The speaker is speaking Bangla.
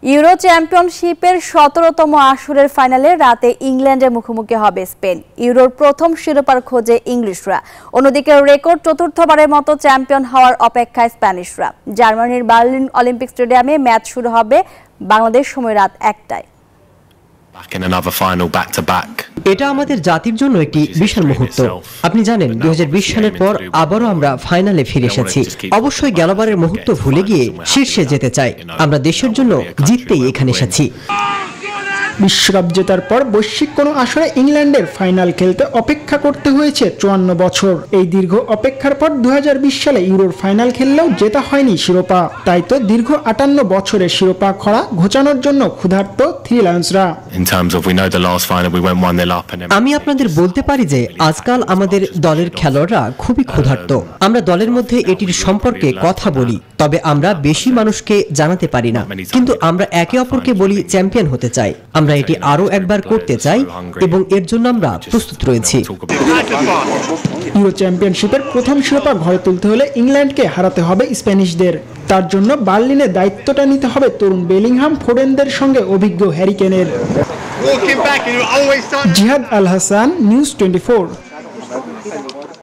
ইউরো চ্যাম্পিয়নশিপের ১৭তম আসরের ফাইনালে রাতে ইংল্যান্ডের মুখোমুখি হবে স্পেন। ইউরোর প্রথম শিরোপার খোঁজে ইংলিশরা। অন্যদিকে রেকর্ড চতুর্থবারের মতো চ্যাম্পিয়ন হওয়ার অপেক্ষায় স্প্যানিশরা। জার্মানির বার্লিন অলিম্পিক স্টেডিয়ামে ম্যাচ শুরু হবে বাংলাদেশ সময় রাত ১টায়। এটা আমাদের জাতির জন্য একটি বিশাল মুহূর্ত। আপনি জানেন ২০২০ সালের পর আবারও আমরা ফাইনালে ফিরে এসেছি। অবশ্যই গেলবারের মুহূর্ত ভুলে গিয়ে শীর্ষে যেতে চাই। আমরা দেশের জন্য জিততেই এখানে এসেছি। বিশ্বকাপ জেতার পর বৈশ্বিক কোনো আসরে ইংল্যান্ডের ফাইনাল খেলতে অপেক্ষা করতে হয়েছে ৫৪ বছর। এই দীর্ঘ অপেক্ষার পর ২০২০ সালে ইউরোর ফাইনাল খেললেও জেতা হয়নি শিরোপা। তাই তো দীর্ঘ ৫৮ বছরের শিরোপা খরা ঘোচানোর জন্য ক্ষুধার্ত থ্রি লায়ন্সরা। আমি আপনাদের বলতে পারি যে আজকাল আমাদের দলের খেলোয়াড়রা খুবই ক্ষুধার্ত। আমরা দলের মধ্যে এটির সম্পর্কে কথা বলি, তবে আমরা বেশি মানুষকে জানাতে পারি না। কিন্তু আমরা একে অপরকে বলি চ্যাম্পিয়ন হতে চাই। আমরা এটি আরো একবার করতে চাই এবং এর জন্য আমরা প্রস্তুত রয়েছি। ইউরো চ্যাম্পিয়নশিপের প্রথম শিরোপা ঘরে তুলতে হলে ইংল্যান্ডকে হারাতে হবে স্প্যানিশদের। তার জন্য বার্লিনে দায়িত্বটা নিতে হবে তরুণ বেলিংহাম, ফোডেনদের সঙ্গে অভিজ্ঞ হ্যারি কেনের। জিহাদ আল হাসান, নিউজ 24।